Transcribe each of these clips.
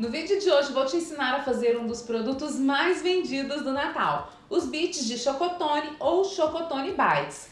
No vídeo de hoje vou te ensinar a fazer um dos produtos mais vendidos do Natal, os bits de chocotone ou chocotone bites.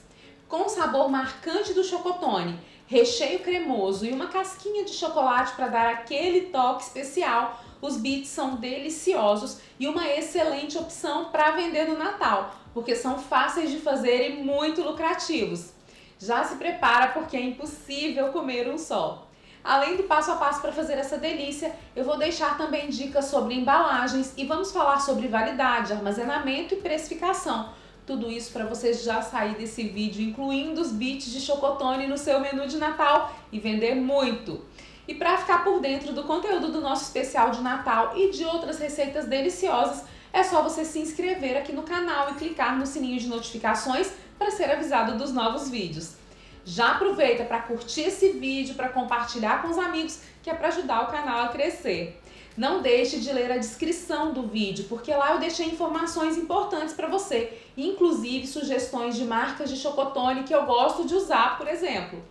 Com o sabor marcante do chocotone, recheio cremoso e uma casquinha de chocolate para dar aquele toque especial, os bits são deliciosos e uma excelente opção para vender no Natal, porque são fáceis de fazer e muito lucrativos. Já se prepara porque é impossível comer um só. Além do passo a passo para fazer essa delícia, eu vou deixar também dicas sobre embalagens e vamos falar sobre validade, armazenamento e precificação. Tudo isso para você já sair desse vídeo incluindo os bits de chocotone no seu menu de Natal e vender muito. E para ficar por dentro do conteúdo do nosso especial de Natal e de outras receitas deliciosas, é só você se inscrever aqui no canal e clicar no sininho de notificações para ser avisado dos novos vídeos. Já aproveita para curtir esse vídeo, para compartilhar com os amigos, que é para ajudar o canal a crescer. Não deixe de ler a descrição do vídeo, porque lá eu deixei informações importantes para você, inclusive sugestões de marcas de chocotone que eu gosto de usar, por exemplo.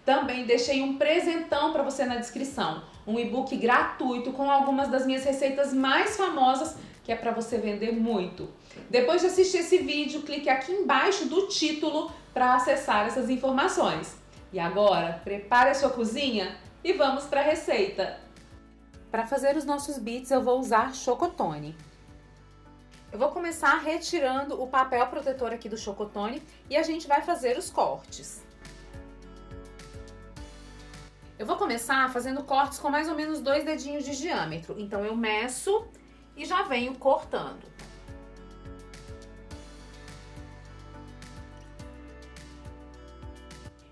Também deixei um presentão para você na descrição, um e-book gratuito com algumas das minhas receitas mais famosas, que é para você vender muito. Depois de assistir esse vídeo, clique aqui embaixo do título para acessar essas informações. E agora, prepare a sua cozinha e vamos para a receita. Para fazer os nossos bits eu vou usar chocotone. Eu vou começar retirando o papel protetor aqui do chocotone e a gente vai fazer os cortes. Eu vou começar fazendo cortes com mais ou menos 2 dedinhos de diâmetro, então eu meço e já venho cortando.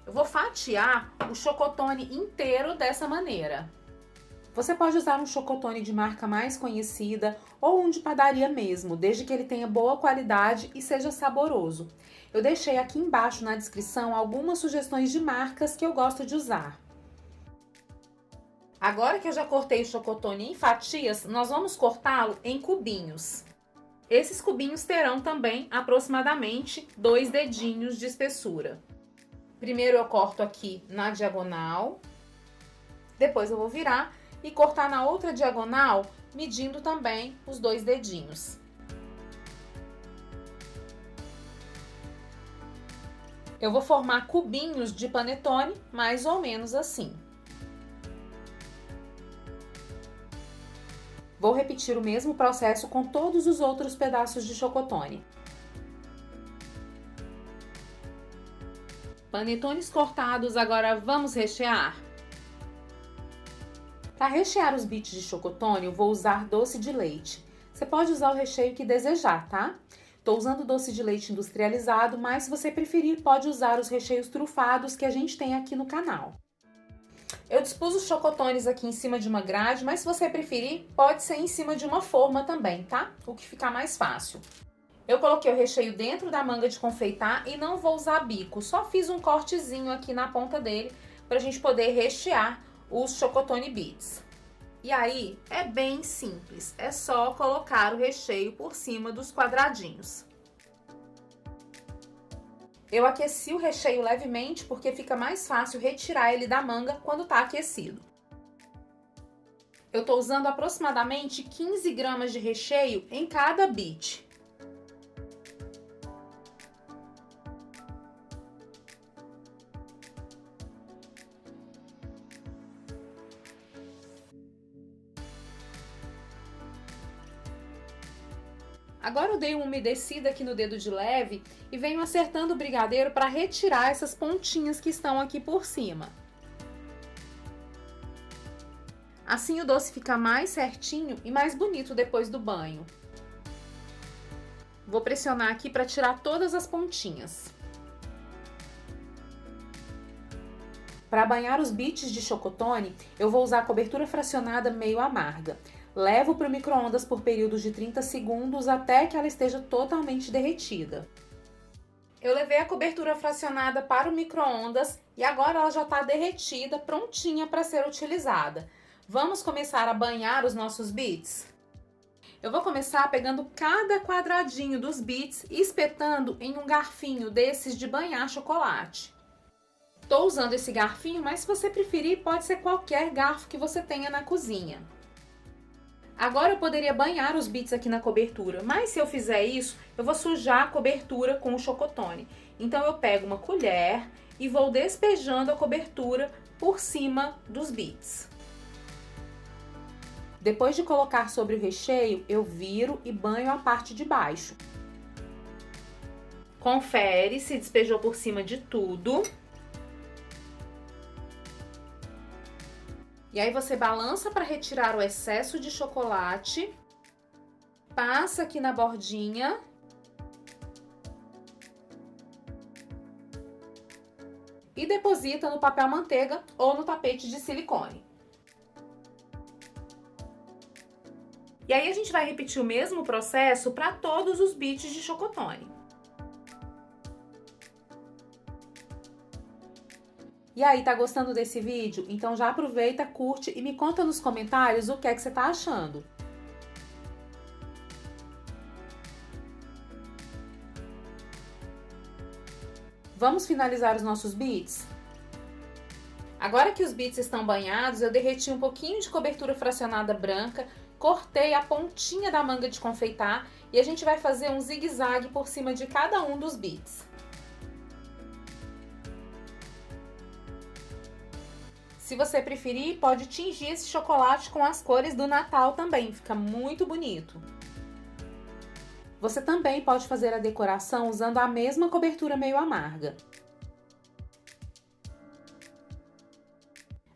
Eu vou fatiar o chocotone inteiro dessa maneira. Você pode usar um chocotone de marca mais conhecida ou um de padaria mesmo, desde que ele tenha boa qualidade e seja saboroso. Eu deixei aqui embaixo na descrição algumas sugestões de marcas que eu gosto de usar. Agora que eu já cortei o chocotone em fatias, nós vamos cortá-lo em cubinhos. Esses cubinhos terão também aproximadamente 2 dedinhos de espessura. Primeiro eu corto aqui na diagonal, depois eu vou virar e cortar na outra diagonal, medindo também os 2 dedinhos. Eu vou formar cubinhos de panetone, mais ou menos assim. Vou repetir o mesmo processo com todos os outros pedaços de chocotone. Panetones cortados, agora vamos rechear? Para rechear os bits de chocotone, eu vou usar doce de leite. Você pode usar o recheio que desejar, tá? Estou usando doce de leite industrializado, mas se você preferir, pode usar os recheios trufados que a gente tem aqui no canal. Eu dispus os chocotones aqui em cima de uma grade, mas se você preferir, pode ser em cima de uma forma também, tá? O que ficar mais fácil. Eu coloquei o recheio dentro da manga de confeitar e não vou usar bico, só fiz um cortezinho aqui na ponta dele para a gente poder rechear os chocotone bits. E aí, é bem simples, é só colocar o recheio por cima dos quadradinhos. Eu aqueci o recheio levemente porque fica mais fácil retirar ele da manga quando está aquecido. Eu estou usando aproximadamente 15 gramas de recheio em cada bit. Agora eu dei uma umedecida aqui no dedo de leve e venho acertando o brigadeiro para retirar essas pontinhas que estão aqui por cima. Assim o doce fica mais certinho e mais bonito depois do banho. Vou pressionar aqui para tirar todas as pontinhas. Para banhar os bits de chocotone, eu vou usar a cobertura fracionada meio amarga. Levo para o micro-ondas por períodos de 30 segundos até que ela esteja totalmente derretida. Eu levei a cobertura fracionada para o micro-ondas e agora ela já está derretida, prontinha para ser utilizada. Vamos começar a banhar os nossos bits? Eu vou começar pegando cada quadradinho dos bits e espetando em um garfinho desses de banhar chocolate. Estou usando esse garfinho, mas se você preferir, pode ser qualquer garfo que você tenha na cozinha. Agora eu poderia banhar os bits aqui na cobertura, mas se eu fizer isso, eu vou sujar a cobertura com o chocotone. Então eu pego uma colher e vou despejando a cobertura por cima dos bits. Depois de colocar sobre o recheio, eu viro e banho a parte de baixo. Confere se despejou por cima de tudo. E aí você balança para retirar o excesso de chocolate. Passa aqui na bordinha. E deposita no papel manteiga ou no tapete de silicone. E aí a gente vai repetir o mesmo processo para todos os bits de chocotone. E aí, tá gostando desse vídeo? Então já aproveita, curte e me conta nos comentários o que é que você tá achando. Vamos finalizar os nossos bits? Agora que os bits estão banhados, eu derreti um pouquinho de cobertura fracionada branca, cortei a pontinha da manga de confeitar e a gente vai fazer um zigue-zague por cima de cada um dos bits. Se você preferir, pode tingir esse chocolate com as cores do Natal também, fica muito bonito. Você também pode fazer a decoração usando a mesma cobertura meio amarga.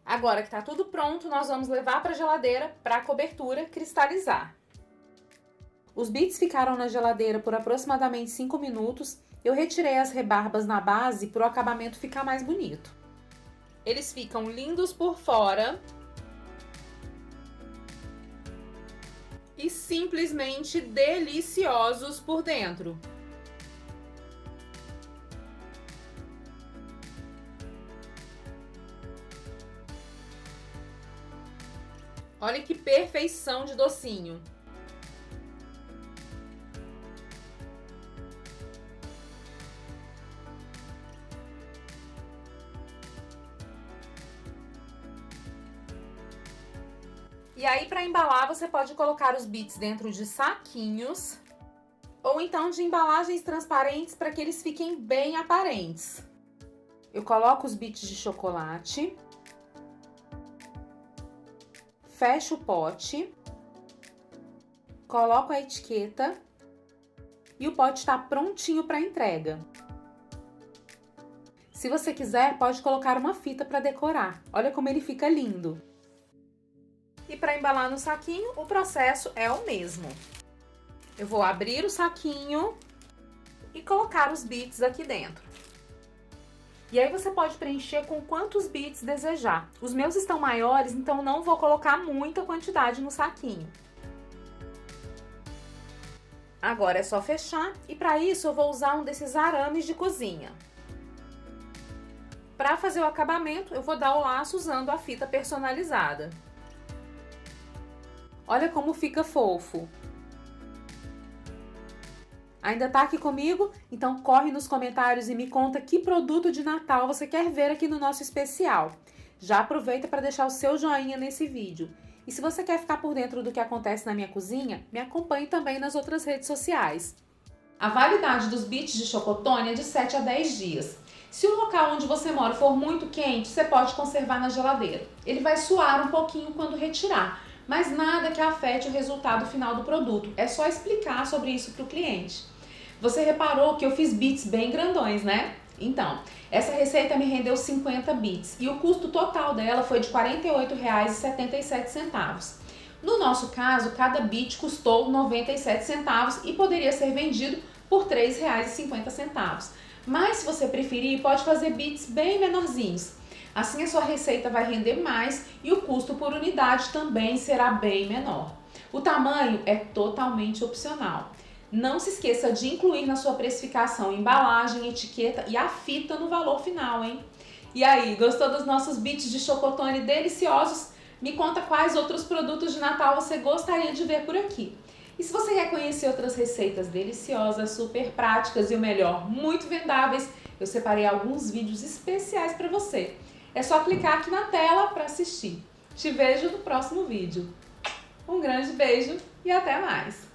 Agora que tá tudo pronto, nós vamos levar para a geladeira para a cobertura cristalizar. Os bits ficaram na geladeira por aproximadamente 5 minutos. Eu retirei as rebarbas na base para o acabamento ficar mais bonito. Eles ficam lindos por fora e simplesmente deliciosos por dentro. Olha que perfeição de docinho! E aí, para embalar, você pode colocar os bits dentro de saquinhos ou então de embalagens transparentes para que eles fiquem bem aparentes. Eu coloco os bits de chocolate, fecho o pote, coloco a etiqueta e o pote está prontinho para entrega. Se você quiser, pode colocar uma fita para decorar. Olha como ele fica lindo! E para embalar no saquinho, o processo é o mesmo. Eu vou abrir o saquinho e colocar os bits aqui dentro. E aí você pode preencher com quantos bits desejar. Os meus estão maiores, então não vou colocar muita quantidade no saquinho. Agora é só fechar e para isso eu vou usar um desses arames de cozinha. Para fazer o acabamento, eu vou dar o laço usando a fita personalizada. Olha como fica fofo. Ainda tá aqui comigo? Então corre nos comentários e me conta que produto de Natal você quer ver aqui no nosso especial. Já aproveita para deixar o seu joinha nesse vídeo. E se você quer ficar por dentro do que acontece na minha cozinha, me acompanhe também nas outras redes sociais. A validade dos bits de chocotone é de 7 a 10 dias. Se o local onde você mora for muito quente, você pode conservar na geladeira. Ele vai suar um pouquinho quando retirar, mas nada que afete o resultado final do produto. É só explicar sobre isso para o cliente. Você reparou que eu fiz bits bem grandões, né? Então, essa receita me rendeu 50 bits e o custo total dela foi de R$ 48,77. No nosso caso, cada bit custou 97 centavos e poderia ser vendido por R$ 3,50. Mas se você preferir, pode fazer bits bem menorzinhos. Assim a sua receita vai render mais e o custo por unidade também será bem menor. O tamanho é totalmente opcional. Não se esqueça de incluir na sua precificação embalagem, etiqueta e a fita no valor final, hein? E aí, gostou dos nossos bits de chocotone deliciosos? Me conta quais outros produtos de Natal você gostaria de ver por aqui. E se você quer conhecer outras receitas deliciosas, super práticas e o melhor, muito vendáveis, eu separei alguns vídeos especiais para você. É só clicar aqui na tela para assistir. Te vejo no próximo vídeo. Um grande beijo e até mais!